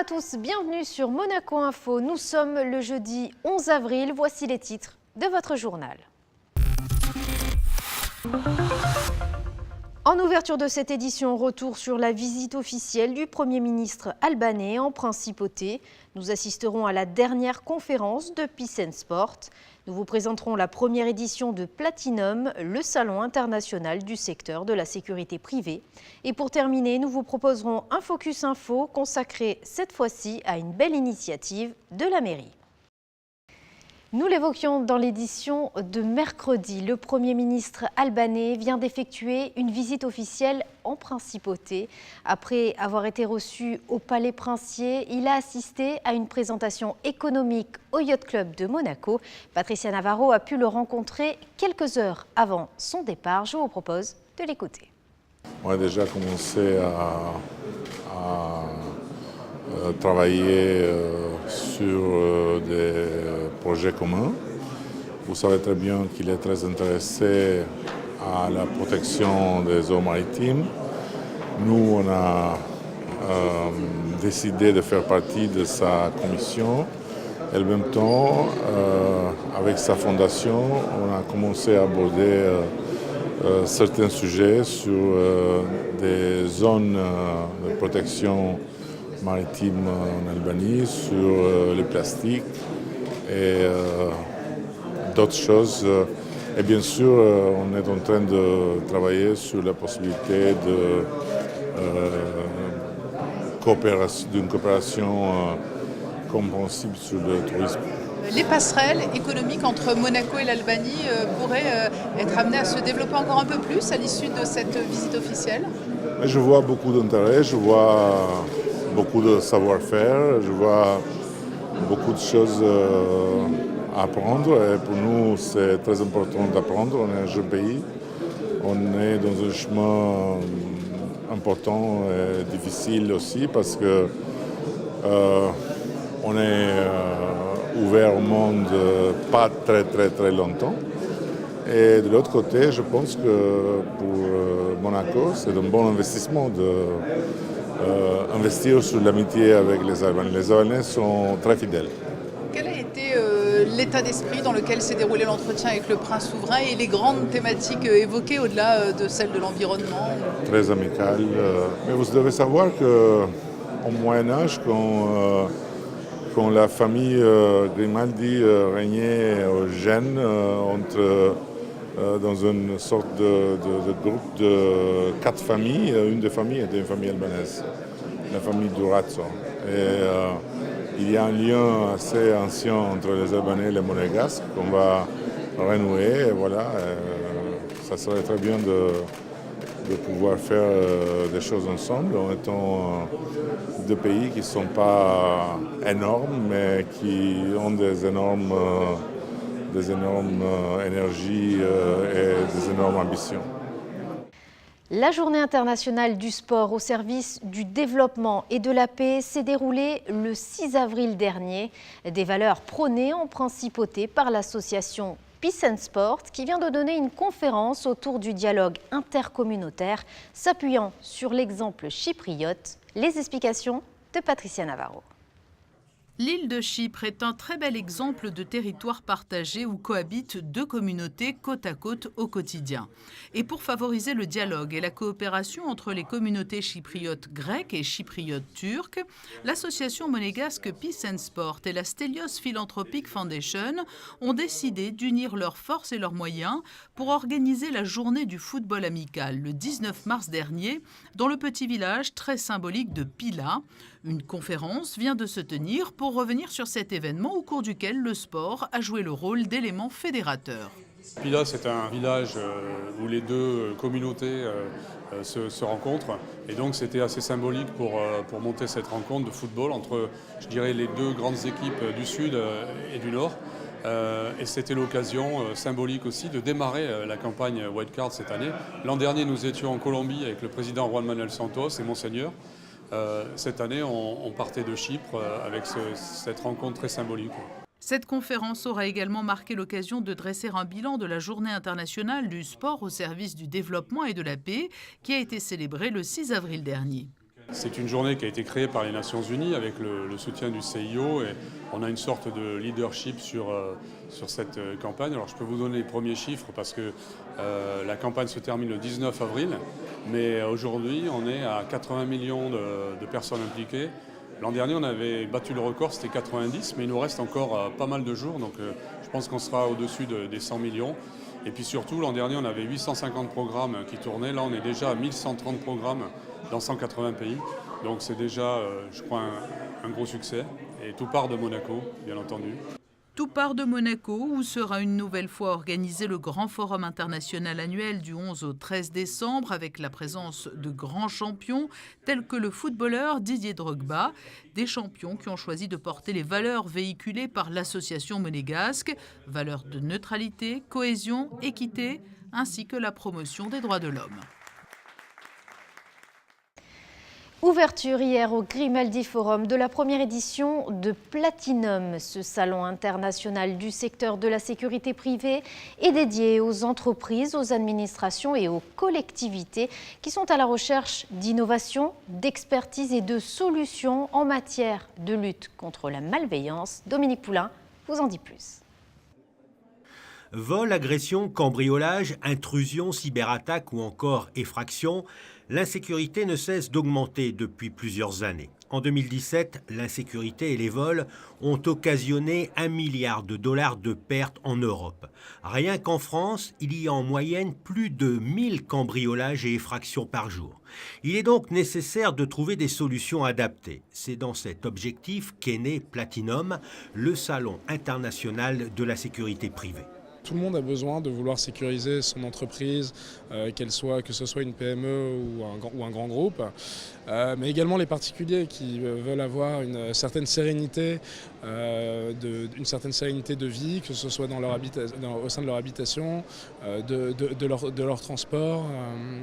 tous, bienvenue sur Monaco Info. Nous sommes le jeudi 11 avril. Voici les titres de votre journal. En ouverture de cette édition, retour sur la visite officielle du Premier ministre albanais en principauté. Nous assisterons à la dernière conférence de Peace and Sport. Nous vous présenterons la première édition de Platinum, le salon international du secteur de la sécurité privée. Et pour terminer, nous vous proposerons un Focus Info consacré cette fois-ci à une belle initiative de la mairie. Nous l'évoquions dans l'édition de mercredi. Le Premier ministre albanais vient d'effectuer une visite officielle en principauté. Après avoir été reçu au Palais Princier, il a assisté à une présentation économique au Yacht Club de Monaco. Patricia Navarro a pu le rencontrer quelques heures avant son départ. Je vous propose de l'écouter. On a déjà commencé à travailler sur des projets communs. Vous savez très bien qu'il est très intéressé à la protection des eaux maritimes. Nous, on a décidé de faire partie de sa commission. Et en même temps, avec sa fondation, on a commencé à aborder certains sujets sur des zones de protection maritime en Albanie, sur les plastiques et d'autres choses. Et bien sûr, on est en train de travailler sur la possibilité d'une coopération compréhensible sur le tourisme. Les passerelles économiques entre Monaco et l'Albanie pourraient être amenées à se développer encore un peu plus à l'issue de cette visite officielle. Je vois beaucoup d'intérêt, je vois beaucoup de savoir-faire, je vois beaucoup de choses à apprendre. Et pour nous, c'est très important d'apprendre. On est un jeune pays, on est dans un chemin important et difficile aussi parce que on est ouvert au monde pas très longtemps. Et de l'autre côté, je pense que pour Monaco, c'est un bon investissement d'investir sur l'amitié avec les Albanais. Les Albanais sont très fidèles. Quel a été l'état d'esprit dans lequel s'est déroulé l'entretien avec le prince souverain et les grandes thématiques évoquées au-delà de celle de l'environnement? Très amical. Mais vous devez savoir qu'au Moyen-Âge, quand la famille Grimaldi régnait au Gênes, dans une sorte de groupe de 4 familles. Une des familles était une famille albanaise, la famille Durazzo. Et il y a un lien assez ancien entre les Albanais et les Monégasques qu'on va renouer. Et voilà, ça serait très bien de pouvoir faire des choses ensemble en étant deux pays qui ne sont pas énormes, mais qui ont des énormes énergies et des énormes ambitions. La journée internationale du sport au service du développement et de la paix s'est déroulée le 6 avril dernier. Des valeurs prônées en principauté par l'association Peace and Sport qui vient de donner une conférence autour du dialogue intercommunautaire s'appuyant sur l'exemple chypriote. Les explications de Patricia Navarro. L'île de Chypre est un très bel exemple de territoire partagé où cohabitent deux communautés côte à côte au quotidien. Et pour favoriser le dialogue et la coopération entre les communautés chypriotes grecques et chypriotes turques, l'association monégasque Peace and Sport et la Stelios Philanthropic Foundation ont décidé d'unir leurs forces et leurs moyens pour organiser la journée du football amical le 19 mars dernier dans le petit village très symbolique de Pila. Une conférence vient de se tenir pour revenir sur cet événement au cours duquel le sport a joué le rôle d'élément fédérateur. Pila, c'est un village où les deux communautés se rencontrent. Et donc c'était assez symbolique pour monter cette rencontre de football entre, je dirais, les deux grandes équipes du Sud et du Nord. Et c'était l'occasion symbolique aussi de démarrer la campagne Wildcard cette année. L'an dernier, nous étions en Colombie avec le président Juan Manuel Santos et Monseigneur. Cette année, on partait de Chypre avec cette rencontre très symbolique. Cette conférence aura également marqué l'occasion de dresser un bilan de la Journée internationale du sport au service du développement et de la paix qui a été célébrée le 6 avril dernier. C'est une journée qui a été créée par les Nations Unies avec le soutien du CIO et on a une sorte de leadership sur cette campagne. Alors je peux vous donner les premiers chiffres parce que la campagne se termine le 19 avril, mais aujourd'hui on est à 80 millions de personnes impliquées. L'an dernier on avait battu le record, c'était 90, mais il nous reste encore pas mal de jours, donc je pense qu'on sera au-dessus des 100 millions. Et puis surtout, l'an dernier, on avait 850 programmes qui tournaient. Là, on est déjà à 1130 programmes dans 180 pays. Donc c'est déjà, je crois, un gros succès. Et tout part de Monaco, bien entendu. Tout part de Monaco, où sera une nouvelle fois organisé le grand forum international annuel du 11 au 13 décembre, avec la présence de grands champions tels que le footballeur Didier Drogba, des champions qui ont choisi de porter les valeurs véhiculées par l'association monégasque, valeurs de neutralité, cohésion, équité, ainsi que la promotion des droits de l'homme. Ouverture hier au Grimaldi Forum de la première édition de Platinum. Ce salon international du secteur de la sécurité privée est dédié aux entreprises, aux administrations et aux collectivités qui sont à la recherche d'innovation, d'expertise et de solutions en matière de lutte contre la malveillance. Dominique Poulain vous en dit plus. Vol, agression, cambriolage, intrusion, cyberattaque ou encore effraction, l'insécurité ne cesse d'augmenter depuis plusieurs années. En 2017, l'insécurité et les vols ont occasionné 1 milliard de dollars de pertes en Europe. Rien qu'en France, il y a en moyenne plus de 1000 cambriolages et effractions par jour. Il est donc nécessaire de trouver des solutions adaptées. C'est dans cet objectif qu'est né Platinum, le salon international de la sécurité privée. Tout le monde a besoin de vouloir sécuriser son entreprise, que ce soit une PME ou un grand groupe, mais également les particuliers qui veulent avoir une certaine sérénité, de vie, que ce soit au sein de leur habitation, de leur transport,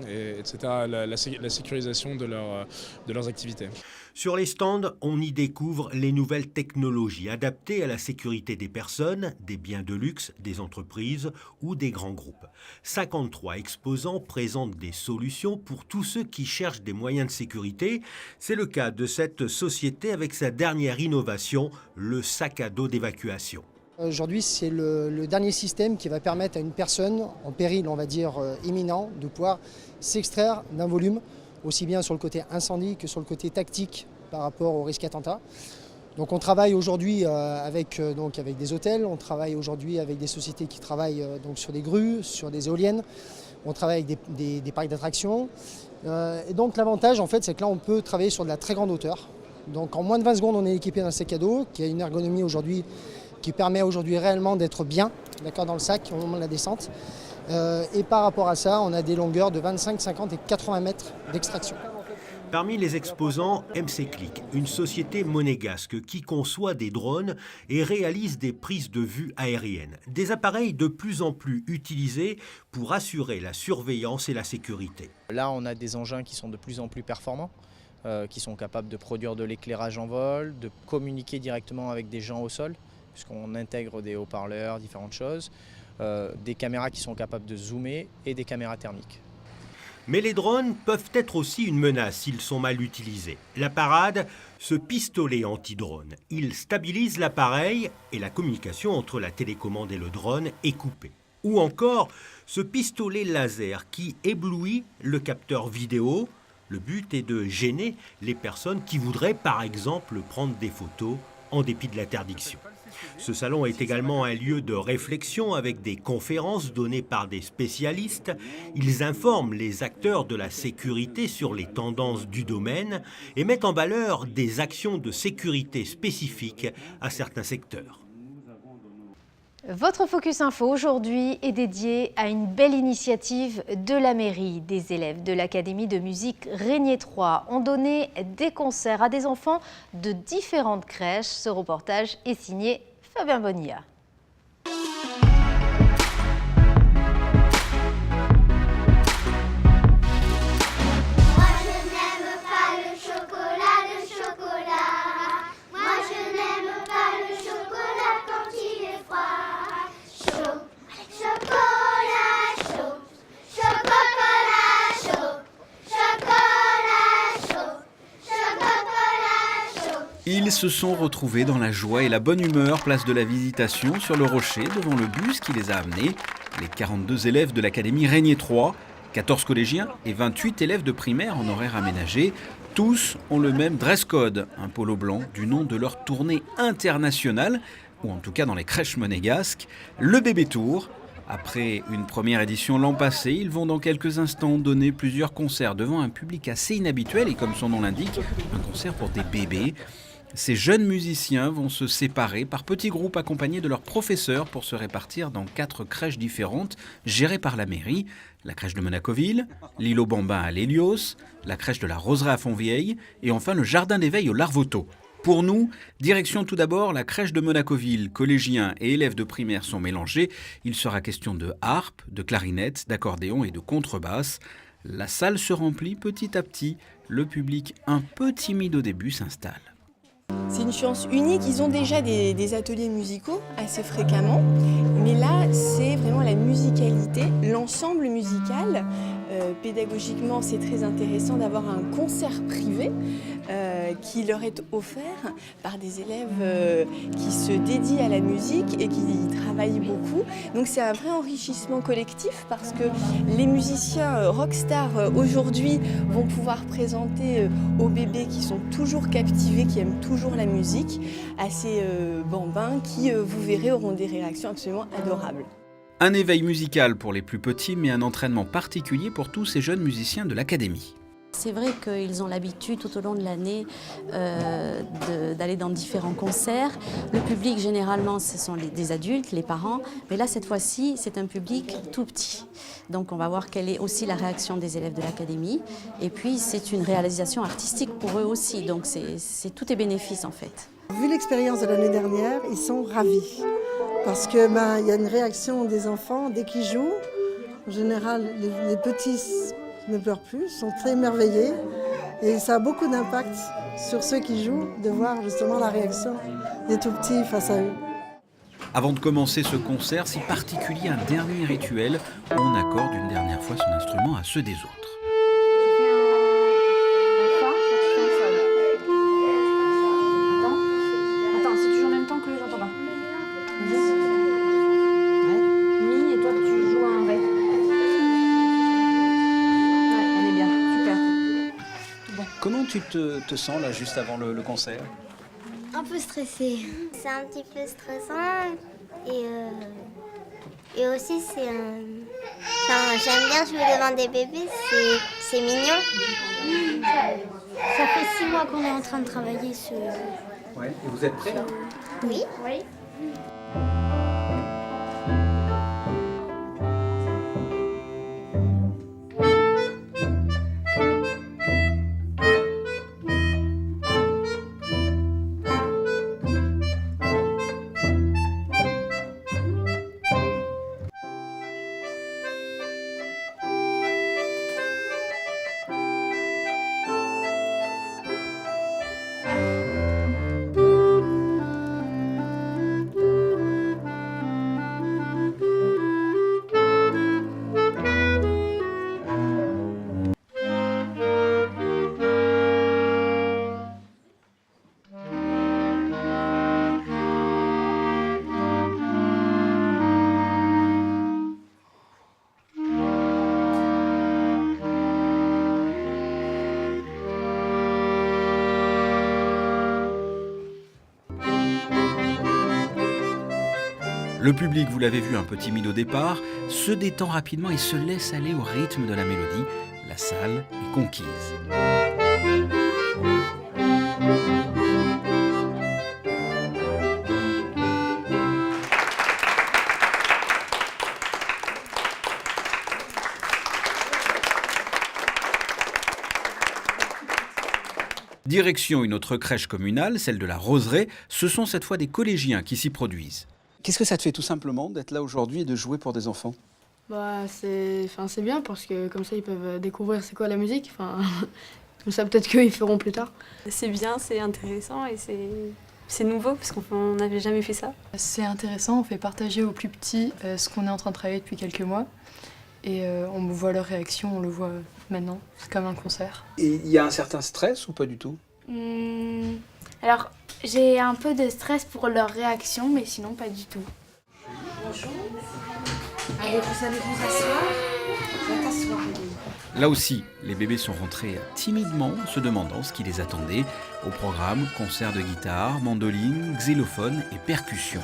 etc., la sécurisation de leurs activités. Sur les stands, on y découvre les nouvelles technologies adaptées à la sécurité des personnes, des biens de luxe, des entreprises ou des grands groupes. 53 exposants présentent des solutions pour tous ceux qui cherchent des moyens de sécurité. C'est le cas de cette société avec sa dernière innovation, le sac à dos d'évacuation. Aujourd'hui, c'est le dernier système qui va permettre à une personne en péril, on va dire, imminent, de pouvoir s'extraire d'un volume, aussi bien sur le côté incendie que sur le côté tactique par rapport au risque attentat. Donc on travaille aujourd'hui avec des hôtels, on travaille aujourd'hui avec des sociétés qui travaillent sur des grues, sur des éoliennes, on travaille avec des parcs d'attractions. Et donc l'avantage en fait, c'est que là on peut travailler sur de la très grande hauteur. Donc en moins de 20 secondes on est équipé d'un sac à dos qui a une ergonomie aujourd'hui qui permet aujourd'hui réellement d'être bien dans le sac au moment de la descente. Et par rapport à ça, on a des longueurs de 25, 50 et 80 mètres d'extraction. Parmi les exposants, MC Click, une société monégasque qui conçoit des drones et réalise des prises de vue aériennes. Des appareils de plus en plus utilisés pour assurer la surveillance et la sécurité. Là, on a des engins qui sont de plus en plus performants, qui sont capables de produire de l'éclairage en vol, de communiquer directement avec des gens au sol, puisqu'on intègre des haut-parleurs, différentes choses. Des caméras qui sont capables de zoomer et des caméras thermiques. Mais les drones peuvent être aussi une menace s'ils sont mal utilisés. La parade, ce pistolet anti-drone. Il stabilise l'appareil et la communication entre la télécommande et le drone est coupée. Ou encore ce pistolet laser qui éblouit le capteur vidéo. Le but est de gêner les personnes qui voudraient par exemple prendre des photos en dépit de l'interdiction. Ce salon est également un lieu de réflexion avec des conférences données par des spécialistes. Ils informent les acteurs de la sécurité sur les tendances du domaine et mettent en valeur des actions de sécurité spécifiques à certains secteurs. Votre Focus Info aujourd'hui est dédié à une belle initiative de la mairie. Des élèves de l'Académie de musique Régnier 3 ont donné des concerts à des enfants de différentes crèches. Ce reportage est signé Fabien Bonilla. Ils se sont retrouvés dans la joie et la bonne humeur, place de la Visitation, sur le rocher, devant le bus qui les a amenés. Les 42 élèves de l'académie Régnier 3, 14 collégiens et 28 élèves de primaire en horaire aménagé. Tous ont le même dress code, un polo blanc du nom de leur tournée internationale, ou en tout cas dans les crèches monégasques, le Bébé Tour. Après une première édition l'an passé, ils vont dans quelques instants donner plusieurs concerts devant un public assez inhabituel et comme son nom l'indique, un concert pour des bébés. Ces jeunes musiciens vont se séparer par petits groupes accompagnés de leurs professeurs pour se répartir dans 4 crèches différentes gérées par la mairie. La crèche de Monacoville, l'île aux Bambins à l'Hélios, la crèche de la Roseraie à Fontvieille et enfin le jardin d'éveil au Larvoto. Pour nous, direction tout d'abord la crèche de Monacoville. Collégiens et élèves de primaire sont mélangés. Il sera question de harpe, de clarinette, d'accordéon et de contrebasse. La salle se remplit petit à petit. Le public, un peu timide au début, s'installe. C'est une chance unique, ils ont déjà des ateliers musicaux assez fréquemment, mais là c'est vraiment la musicalité, l'ensemble musical. Pédagogiquement c'est très intéressant d'avoir un concert privé qui leur est offert par des élèves qui se dédient à la musique et qui travaillent beaucoup. Donc c'est un vrai enrichissement collectif parce que les musiciens rockstars aujourd'hui vont pouvoir présenter aux bébés qui sont toujours captivés, qui aiment toujours la musique, à ces bambins qui, vous verrez, auront des réactions absolument adorables. Un éveil musical pour les plus petits, mais un entraînement particulier pour tous ces jeunes musiciens de l'académie. C'est vrai qu'ils ont l'habitude tout au long de l'année d'aller dans différents concerts. Le public, généralement, ce sont des adultes, les parents. Mais là, cette fois-ci, c'est un public tout petit. Donc, on va voir quelle est aussi la réaction des élèves de l'académie. Et puis, c'est une réalisation artistique pour eux aussi. Donc, tout est bénéfice, en fait. Vu l'expérience de l'année dernière, ils sont ravis. Parce que y a une réaction des enfants dès qu'ils jouent. En général, les petits ne pleurent plus, sont très émerveillés. Et ça a beaucoup d'impact sur ceux qui jouent, de voir justement la réaction des tout-petits face à eux. Avant de commencer ce concert si particulier, un dernier rituel où on accorde une dernière fois son instrument à ceux des autres. Comment tu te sens là juste avant le concert? Un peu stressée. C'est un petit peu stressant et aussi c'est j'aime bien jouer devant des bébés, c'est mignon. Ça fait 6 mois qu'on est en train de travailler sur... Ouais, et vous êtes prêts là? Oui. Le public, vous l'avez vu, un peu timide au départ, se détend rapidement et se laisse aller au rythme de la mélodie. La salle est conquise. Direction une autre crèche communale, celle de la Roseraie. Ce sont cette fois des collégiens qui s'y produisent. Qu'est-ce que ça te fait tout simplement d'être là aujourd'hui et de jouer pour des enfants? C'est bien parce que comme ça ils peuvent découvrir c'est quoi la musique. Comme ça peut-être qu'ils feront plus tard. C'est bien, c'est intéressant et c'est nouveau parce qu'on n'avait jamais fait ça. C'est intéressant, on fait partager aux plus petits ce qu'on est en train de travailler depuis quelques mois. Et on voit leur réaction, on le voit maintenant, c'est comme un concert. Et il y a un certain stress ou pas du tout? Alors, j'ai un peu de stress pour leur réaction, mais sinon pas du tout. Bonjour. Allez, vous allez vous asseoir. T'asseoir. Là aussi, les bébés sont rentrés timidement, se demandant ce qui les attendait. Au programme, concert de guitare, mandoline, xylophone et percussion.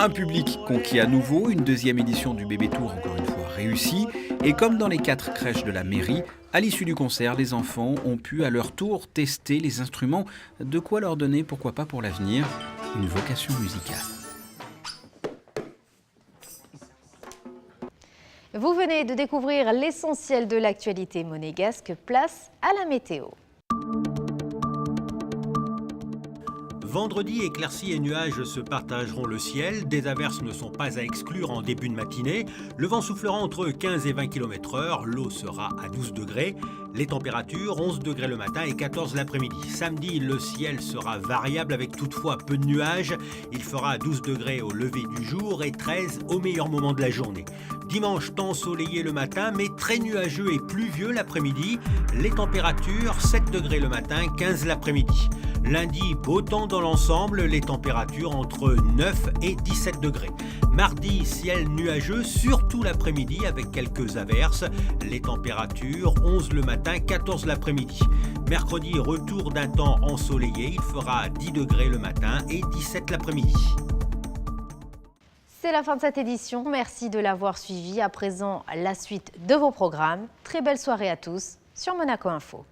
Un public conquis à nouveau, une deuxième édition du Bébé Tour encore une fois réussie. Et comme dans les 4 crèches de la mairie, à l'issue du concert, les enfants ont pu à leur tour tester les instruments, de quoi leur donner, pourquoi pas pour l'avenir, une vocation musicale. Vous venez de découvrir l'essentiel de l'actualité monégasque, place à la météo. Vendredi, éclaircies et nuages se partageront le ciel. Des averses ne sont pas à exclure en début de matinée. Le vent soufflera entre 15 et 20 km/h. L'eau sera à 12 degrés. Les températures, 11 degrés le matin et 14 l'après-midi. Samedi, le ciel sera variable avec toutefois peu de nuages. Il fera 12 degrés au lever du jour et 13 au meilleur moment de la journée. Dimanche, temps ensoleillé le matin, mais très nuageux et pluvieux l'après-midi. Les températures, 7 degrés le matin, 15 l'après-midi. Lundi, beau temps dans l'ensemble, les températures entre 9 et 17 degrés. Mardi, ciel nuageux, surtout l'après-midi avec quelques averses. Les températures, 11 le matin, 14 l'après-midi. Mercredi, retour d'un temps ensoleillé, il fera 10 degrés le matin et 17 l'après-midi. C'est la fin de cette édition, merci de l'avoir suivi. À présent, la suite de vos programmes. Très belle soirée à tous sur Monaco Info.